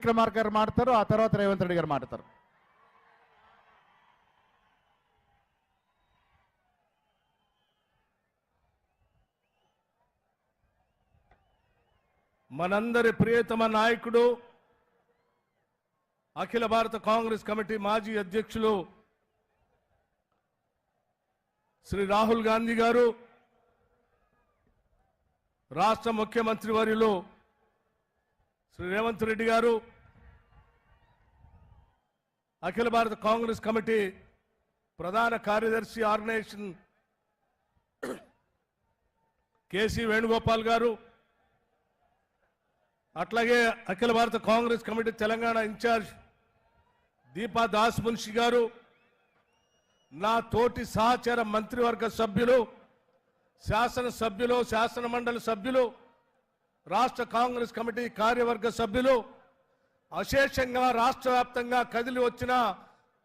విక్రమార్క గారు మాట్లాడతారు, ఆ తర్వాత రేవంత్ రెడ్డి గారు మాట్లాడతారు. మనందరి ప్రియతమ నాయకుడు అఖిల భారత కాంగ్రెస్ కమిటీ మాజీ అధ్యక్షులు శ్రీ రాహుల్ గాంధీ గారు, రాష్ట్ర ముఖ్యమంత్రి వర్యులు శ్రీ రేవంత్ రెడ్డి గారు, అఖిల భారత కాంగ్రెస్ కమిటీ ప్రధాన కార్యదర్శి ఆర్గనైజేషన్ కేసీ వేణుగోపాల్ గారు, అట్లాగే అఖిల భారత కాంగ్రెస్ కమిటీ తెలంగాణ ఇన్ఛార్జ్ దీపా దాస్ మున్షి గారు, నా తోటి సహచర మంత్రివర్గ సభ్యులు, శాసనసభ్యులు, శాసన మండలి సభ్యులు, రాష్ట్ర కాంగ్రెస్ కమిటీ కార్యవర్గ సభ్యులు, అశేషంగా రాష్ట్ర వ్యాప్తంగా కదిలి వచ్చిన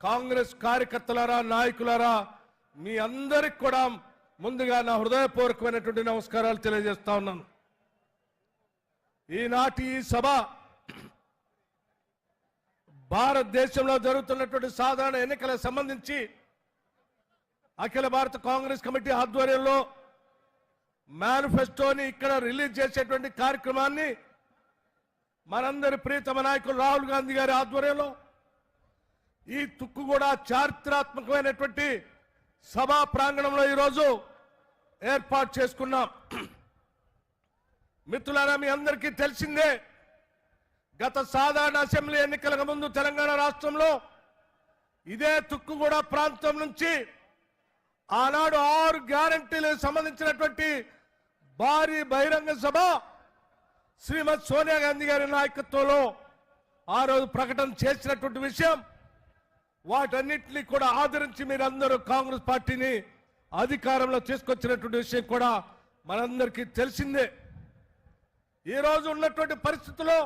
కాంగ్రెస్ కార్యకర్తలారా, నాయకులారా, మీ అందరికి కూడా ముందుగా నా హృదయపూర్వకమైనటువంటి నమస్కారాలు తెలియజేస్తా ఉన్నాను. ఈనాటి ఈ సభ భారతదేశంలో జరుగుతున్నటువంటి సాధారణ ఎన్నికలకు సంబంధించి అఖిల భారత కాంగ్రెస్ కమిటీ ఆధ్వర్యంలో మేనిఫెస్టోని ఇక్కడ రిలీజ్ చేసేటువంటి కార్యక్రమాన్ని మనందరి ప్రియతమ నాయకులు రాహుల్ గాంధీ గారి ఆధ్వర్యంలో ఈ తుక్కుగూడ చారిత్రాత్మకమైనటువంటి సభా ప్రాంగణంలో ఈరోజు ఏర్పాటు చేసుకున్నాం. మిత్రులారా, మీ అందరికీ తెలిసిందే, గత సాధారణ అసెంబ్లీ ఎన్నికలకు ముందు తెలంగాణ రాష్ట్రంలో ఇదే తుక్కుగూడ ప్రాంతం నుంచి ఆనాడు 6 గ్యారంటీలకు సంబంధించినటువంటి భారీ బహిరంగ సభ శ్రీమతి సోనియా గాంధీ గారి నాయకత్వంలో ఆ రోజు ప్రకటన చేసినటువంటి విషయం, వాటన్నిటినీ కూడా ఆదరించి మీరందరూ కాంగ్రెస్ పార్టీని అధికారంలో తీసుకొచ్చినటువంటి విషయం కూడా మనందరికీ తెలిసిందే. ఈరోజు ఉన్నటువంటి పరిస్థితుల్లో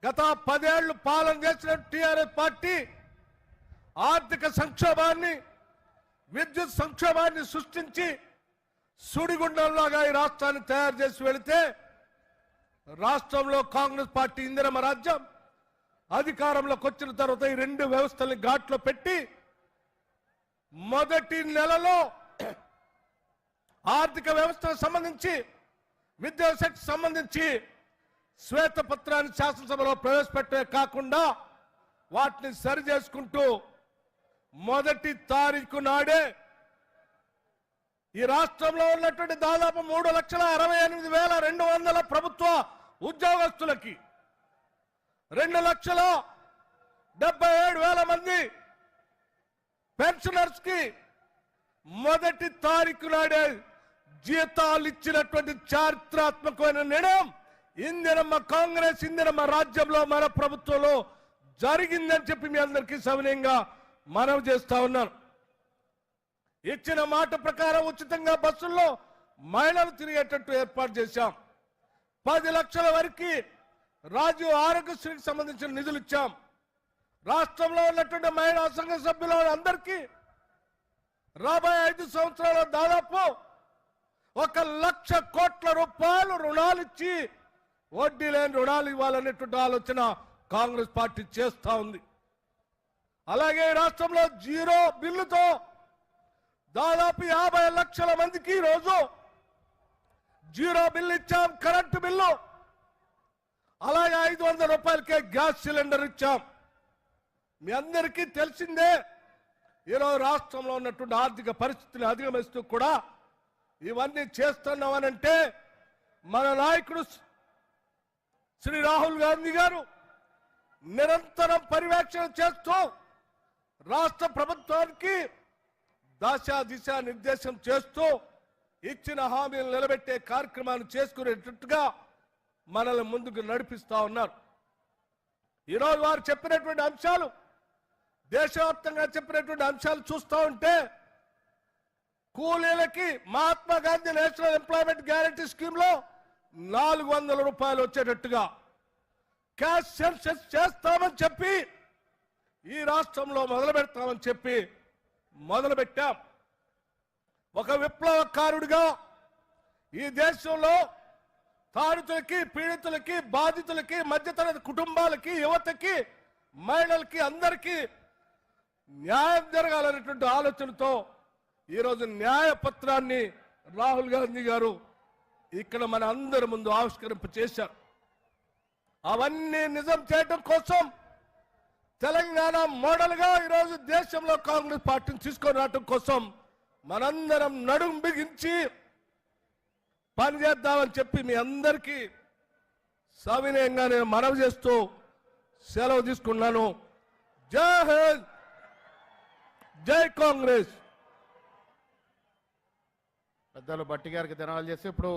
గత 10 ఏళ్లు పాలన చేసిన టీఆర్ఎస్ పార్టీ ఆర్థిక సంక్షోభాన్ని, విద్యుత్ సంక్షోభాన్ని సృష్టించి సుడిగుండంలాగా ఈ రాష్ట్రాన్ని తయారు చేసి వెళితే రాష్ట్రంలో కాంగ్రెస్ పార్టీ ఇందిరమ్మ రాజ్యం అధికారంలోకి వచ్చిన తర్వాత ఈ 2 వ్యవస్థల్ని ఘాట్లో పెట్టి మొదటి నెలలో ఆర్థిక వ్యవస్థకు సంబంధించి, విద్యాశాఖకు సంబంధించి శ్వేతపత్రాన్ని శాసనసభలో ప్రవేశపెట్టే కాకుండా వాటిని సరి చేసుకుంటూ మొదటి తారీఖు నాడే ఈ రాష్ట్రంలో ఉన్నటువంటి దాదాపు 3,68,200 ప్రభుత్వ ఉద్యోగస్తులకి 2,77,000 మంది పెన్షనర్స్ కి మొదటి తారీఖు నాడే జీతాలు ఇచ్చినటువంటి చారిత్రాత్మకమైన నిర్ణయం ఇందిరమ్మ కాంగ్రెస్, ఇందిరమ్మ రాజ్యంలో మన ప్రభుత్వంలో జరిగిందని చెప్పి మీ అందరికీ సవినయంగా మనవి చేస్తా ఉన్నాను. ఇచ్చిన మాట ప్రకారం ఉచితంగా బస్సుల్లో మహిళలు తిరిగేటట్టు ఏర్పాటు చేశాం. 10 లక్షల వరకు రాజీవ్ ఆరోగ్యశ్రీకి సంబంధించిన నిధులు ఇచ్చాం. రాష్ట్రంలో ఉన్నటువంటి మహిళా సంఘ సభ్యుల అందరికీ రాబోయే 5 సంవత్సరాల దాదాపు 1,00,000 కోట్ల రూపాయలు రుణాలు ఇచ్చి వడ్డీ లేని రుణాలు ఇవ్వాలనేటువంటి ఆలోచన కాంగ్రెస్ పార్టీ చేస్తా ఉంది. అలాగే రాష్ట్రంలో 0 బిల్లుతో దాదాపు 50 లక్షల మందికి ఈరోజు 0 బిల్లు ఇచ్చాం. కరెంటు బిల్లు, అలాగే 500 రూపాయలకే గ్యాస్ సిలిండర్ ఇచ్చాం. మీ అందరికీ తెలిసిందే, ఈరోజు రాష్ట్రంలో ఉన్నటువంటి ఆర్థిక పరిస్థితులు అధిగమిస్తూ కూడా ఇవన్నీ చేస్తున్నామనంటే మన నాయకుడు శ్రీ రాహుల్ గాంధీ గారు నిరంతరం పర్యవేక్షణ చేస్తూ రాష్ట్ర ప్రభుత్వానికి దిశ నిర్దేశం చేస్తూ ఇచ్చిన హామీలు నిలబెట్టే కార్యక్రమాన్ని చేసుకునేటట్టుగా మనల్ని ముందుకు నడిపిస్తా ఉన్నారు. ఈరోజు వారు చెప్పినటువంటి అంశాలు, దేశవ్యాప్తంగా చెప్పినటువంటి అంశాలు చూస్తూ ఉంటే కూలీలకి Mahatma Gandhi national employment guarantee scheme లో 400 రూపాయలు వచ్చేటట్టుగా క్యాష్ సెన్సస్ చేస్తామని చెప్పి ఈ రాష్ట్రంలో మొదలు పెడతామని చెప్పి మొదలుపెట్టాం. ఒక విప్లవకారుడిగా ఈ దేశంలో తాడితులకి, పీడితులకి, బాధితులకి, మధ్యతరగతి కుటుంబాలకి, యువతకి, మహిళలకి అందరికీ న్యాయం జరగాలనేటువంటి ఆలోచనతో ఈరోజు న్యాయ పత్రాన్ని రాహుల్ గాంధీ గారు ఇక్కడ మన అందరి ముందు ఆవిష్కరింప చేశారు. అవన్నీ నిజం చేయడం కోసం తెలంగాణ మోడల్గా ఈరోజు దేశంలో కాంగ్రెస్ పార్టీని తీసుకొని రావడం కోసం మనందరం నడుం బిగించి పనిచేద్దామని చెప్పి మీ అందరికీ సవినయంగా నేను మనవి చేస్తూ సెలవు తీసుకున్నాను. జై హింద్, జై కాంగ్రెస్. పెద్దలు భట్టి గారికి ధన్యవాదాలు చేసి ఇప్పుడు